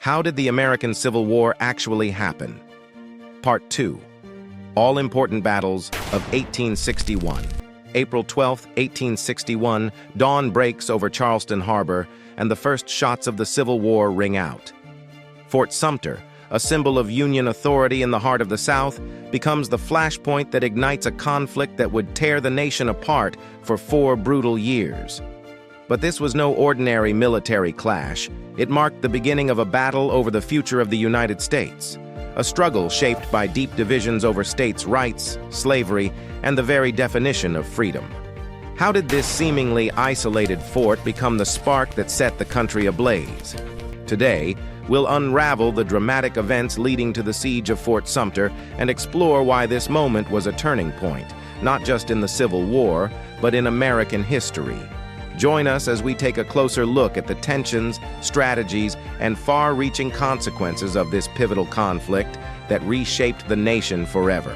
How did the American Civil War actually happen? Part 2. All-important battles of 1861. April 12, 1861, dawn breaks over Charleston Harbor, and the first shots of the Civil War ring out. Fort Sumter, a symbol of Union authority in the heart of the South, becomes the flashpoint that ignites a conflict that would tear the nation apart for 4 brutal years. But this was no ordinary military clash. It marked the beginning of a battle over the future of the United States, a struggle shaped by deep divisions over states' rights, slavery, and the very definition of freedom. How did this seemingly isolated fort become the spark that set the country ablaze? Today, we'll unravel the dramatic events leading to the siege of Fort Sumter and explore why this moment was a turning point, not just in the Civil War, but in American history. Join us as we take a closer look at the tensions, strategies, and far-reaching consequences of this pivotal conflict that reshaped the nation forever.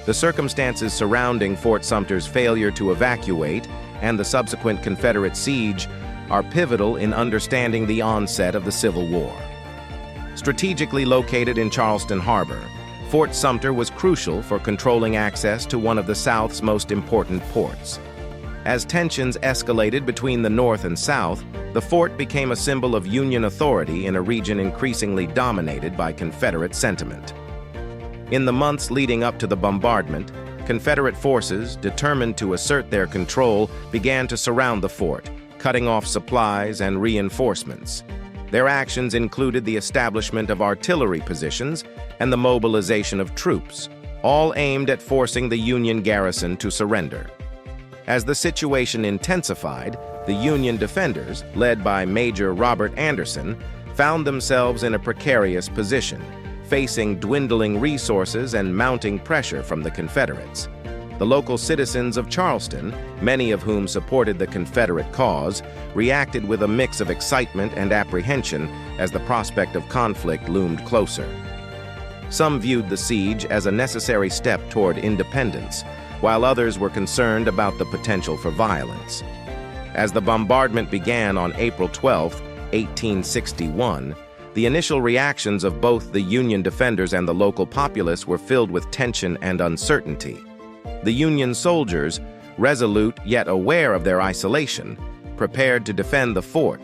The circumstances surrounding Fort Sumter's failure to evacuate and the subsequent Confederate siege are pivotal in understanding the onset of the Civil War. Strategically located in Charleston Harbor, Fort Sumter was crucial for controlling access to one of the South's most important ports. As tensions escalated between the North and South, the fort became a symbol of Union authority in a region increasingly dominated by Confederate sentiment. In the months leading up to the bombardment, Confederate forces, determined to assert their control, began to surround the fort, cutting off supplies and reinforcements. Their actions included the establishment of artillery positions and the mobilization of troops, all aimed at forcing the Union garrison to surrender. As the situation intensified, the Union defenders, led by Major Robert Anderson, found themselves in a precarious position, facing dwindling resources and mounting pressure from the Confederates. The local citizens of Charleston, many of whom supported the Confederate cause, reacted with a mix of excitement and apprehension as the prospect of conflict loomed closer. Some viewed the siege as a necessary step toward independence, while others were concerned about the potential for violence. As the bombardment began on April 12, 1861, the initial reactions of both the Union defenders and the local populace were filled with tension and uncertainty. The Union soldiers, resolute yet aware of their isolation, prepared to defend the fort,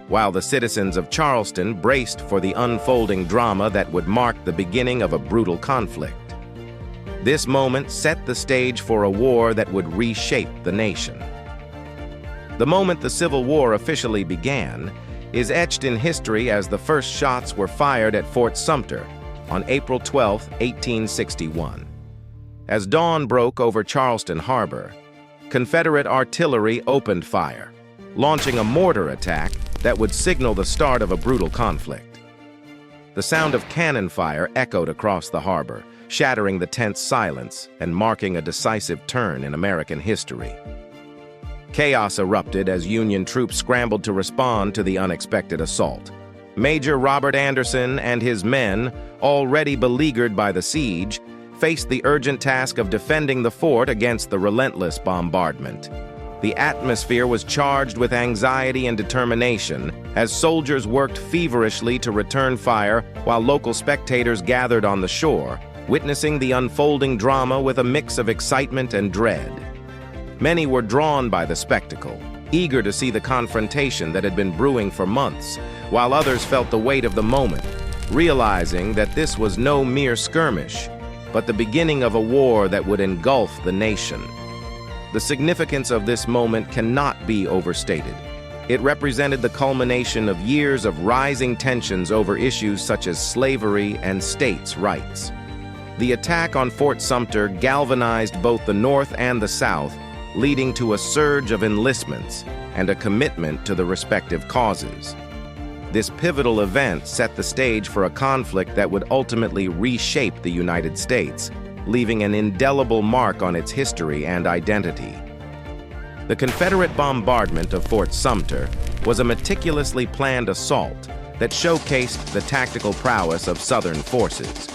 while the citizens of Charleston braced for the unfolding drama that would mark the beginning of a brutal conflict. This moment set the stage for a war that would reshape the nation. The moment the Civil War officially began is etched in history as the first shots were fired at Fort Sumter on April 12, 1861. As dawn broke over Charleston Harbor, Confederate artillery opened fire, launching a mortar attack that would signal the start of a brutal conflict. The sound of cannon fire echoed across the harbor, shattering the tense silence and marking a decisive turn in American history. Chaos erupted as Union troops scrambled to respond to the unexpected assault. Major Robert Anderson and his men, already beleaguered by the siege, faced the urgent task of defending the fort against the relentless bombardment. The atmosphere was charged with anxiety and determination as soldiers worked feverishly to return fire while local spectators gathered on the shore, witnessing the unfolding drama with a mix of excitement and dread. Many were drawn by the spectacle, eager to see the confrontation that had been brewing for months, while others felt the weight of the moment, realizing that this was no mere skirmish, but the beginning of a war that would engulf the nation. The significance of this moment cannot be overstated. It represented the culmination of years of rising tensions over issues such as slavery and states' rights. The attack on Fort Sumter galvanized both the North and the South, leading to a surge of enlistments and a commitment to the respective causes. This pivotal event set the stage for a conflict that would ultimately reshape the United States, leaving an indelible mark on its history and identity. The Confederate bombardment of Fort Sumter was a meticulously planned assault that showcased the tactical prowess of Southern forces.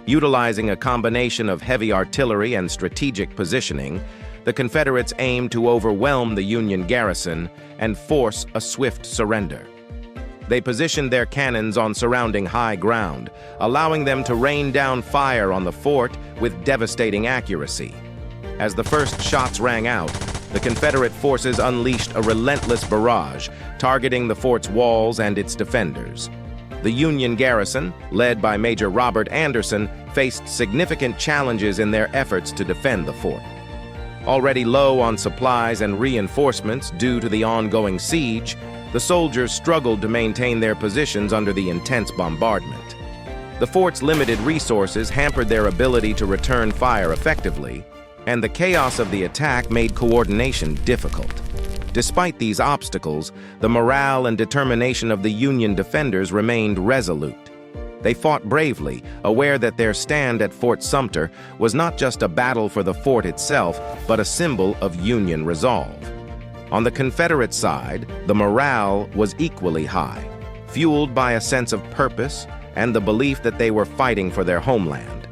Utilizing a combination of heavy artillery and strategic positioning, the Confederates aimed to overwhelm the Union garrison and force a swift surrender. They positioned their cannons on surrounding high ground, allowing them to rain down fire on the fort with devastating accuracy. As the first shots rang out, the Confederate forces unleashed a relentless barrage, targeting the fort's walls and its defenders. The Union garrison, led by Major Robert Anderson, faced significant challenges in their efforts to defend the fort. Already low on supplies and reinforcements due to the ongoing siege, the soldiers struggled to maintain their positions under the intense bombardment. The fort's limited resources hampered their ability to return fire effectively, and the chaos of the attack made coordination difficult. Despite these obstacles, the morale and determination of the Union defenders remained resolute. They fought bravely, aware that their stand at Fort Sumter was not just a battle for the fort itself, but a symbol of Union resolve. On the Confederate side, the morale was equally high, fueled by a sense of purpose and the belief that they were fighting for their homeland.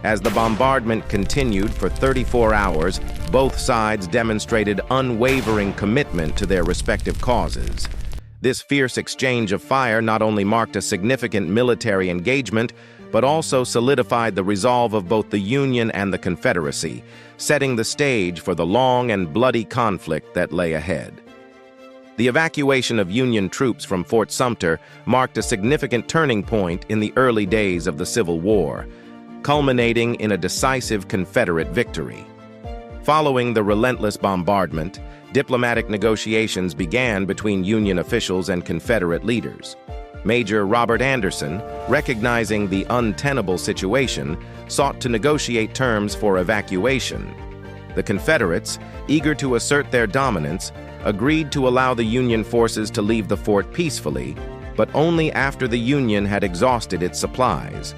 As the bombardment continued for 34 hours, both sides demonstrated unwavering commitment to their respective causes. This fierce exchange of fire not only marked a significant military engagement, but also solidified the resolve of both the Union and the Confederacy, setting the stage for the long and bloody conflict that lay ahead. The evacuation of Union troops from Fort Sumter marked a significant turning point in the early days of the Civil War, culminating in a decisive Confederate victory. Following the relentless bombardment, diplomatic negotiations began between Union officials and Confederate leaders. Major Robert Anderson, recognizing the untenable situation, sought to negotiate terms for evacuation. The Confederates, eager to assert their dominance, agreed to allow the Union forces to leave the fort peacefully, but only after the Union had exhausted its supplies.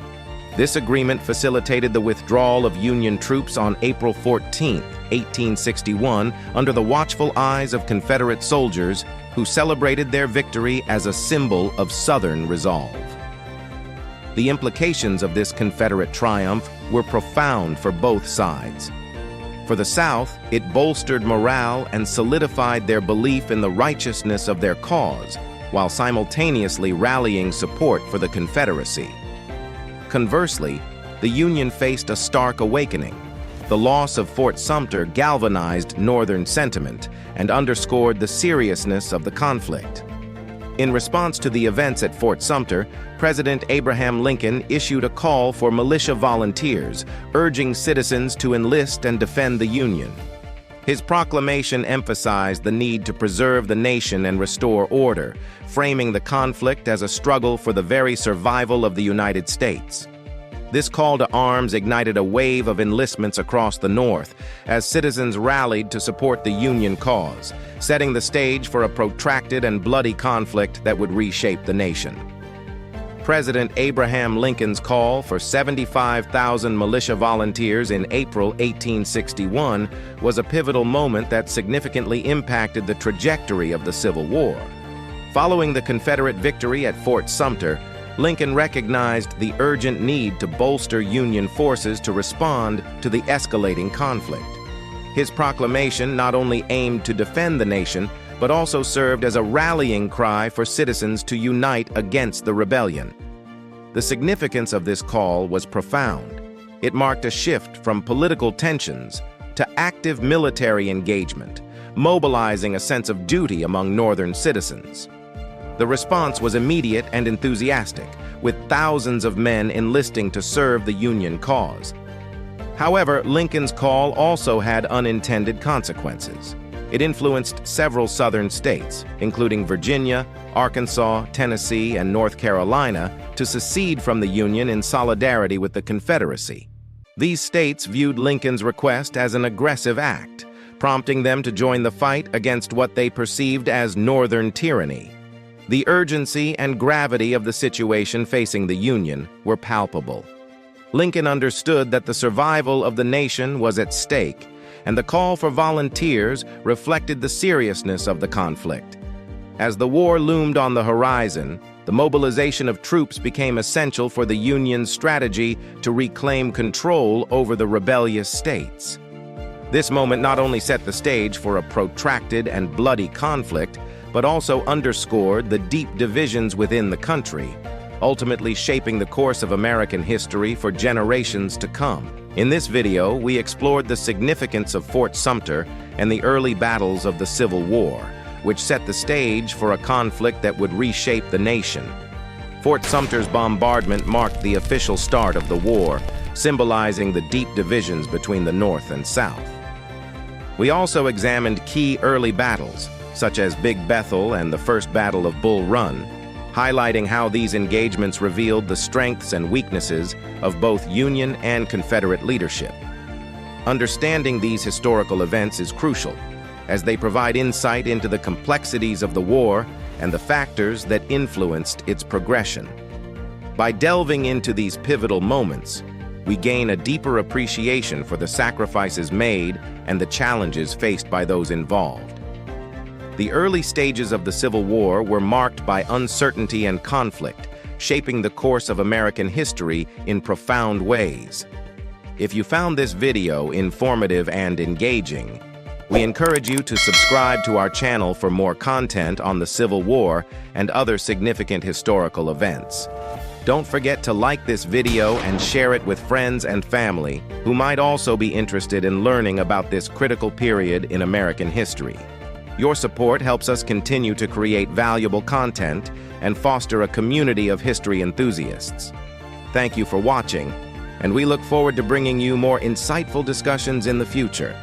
This agreement facilitated the withdrawal of Union troops on April 14, 1861, under the watchful eyes of Confederate soldiers who celebrated their victory as a symbol of Southern resolve. The implications of this Confederate triumph were profound for both sides. For the South, it bolstered morale and solidified their belief in the righteousness of their cause, while simultaneously rallying support for the Confederacy. Conversely, the Union faced a stark awakening. The loss of Fort Sumter galvanized Northern sentiment and underscored the seriousness of the conflict. In response to the events at Fort Sumter, President Abraham Lincoln issued a call for militia volunteers, urging citizens to enlist and defend the Union. His proclamation emphasized the need to preserve the nation and restore order, framing the conflict as a struggle for the very survival of the United States. This call to arms ignited a wave of enlistments across the North as citizens rallied to support the Union cause, setting the stage for a protracted and bloody conflict that would reshape the nation. President Abraham Lincoln's call for 75,000 militia volunteers in April 1861 was a pivotal moment that significantly impacted the trajectory of the Civil War. Following the Confederate victory at Fort Sumter, Lincoln recognized the urgent need to bolster Union forces to respond to the escalating conflict. His proclamation not only aimed to defend the nation, but also served as a rallying cry for citizens to unite against the rebellion. The significance of this call was profound. It marked a shift from political tensions to active military engagement, mobilizing a sense of duty among Northern citizens. The response was immediate and enthusiastic, with thousands of men enlisting to serve the Union cause. However, Lincoln's call also had unintended consequences. It influenced several Southern states, including Virginia, Arkansas, Tennessee, and North Carolina, to secede from the Union in solidarity with the Confederacy. These states viewed Lincoln's request as an aggressive act, prompting them to join the fight against what they perceived as Northern tyranny. The urgency and gravity of the situation facing the Union were palpable. Lincoln understood that the survival of the nation was at stake, and the call for volunteers reflected the seriousness of the conflict. As the war loomed on the horizon, the mobilization of troops became essential for the Union's strategy to reclaim control over the rebellious states. This moment not only set the stage for a protracted and bloody conflict, but also underscored the deep divisions within the country, ultimately shaping the course of American history for generations to come. In this video, we explored the significance of Fort Sumter and the early battles of the Civil War, which set the stage for a conflict that would reshape the nation. Fort Sumter's bombardment marked the official start of the war, symbolizing the deep divisions between the North and South. We also examined key early battles, such as Big Bethel and the First Battle of Bull Run, highlighting how these engagements revealed the strengths and weaknesses of both Union and Confederate leadership. Understanding these historical events is crucial, as they provide insight into the complexities of the war and the factors that influenced its progression. By delving into these pivotal moments, we gain a deeper appreciation for the sacrifices made and the challenges faced by those involved. The early stages of the Civil War were marked by uncertainty and conflict, shaping the course of American history in profound ways. If you found this video informative and engaging, we encourage you to subscribe to our channel for more content on the Civil War and other significant historical events. Don't forget to like this video and share it with friends and family who might also be interested in learning about this critical period in American history. Your support helps us continue to create valuable content and foster a community of history enthusiasts. Thank you for watching, and we look forward to bringing you more insightful discussions in the future.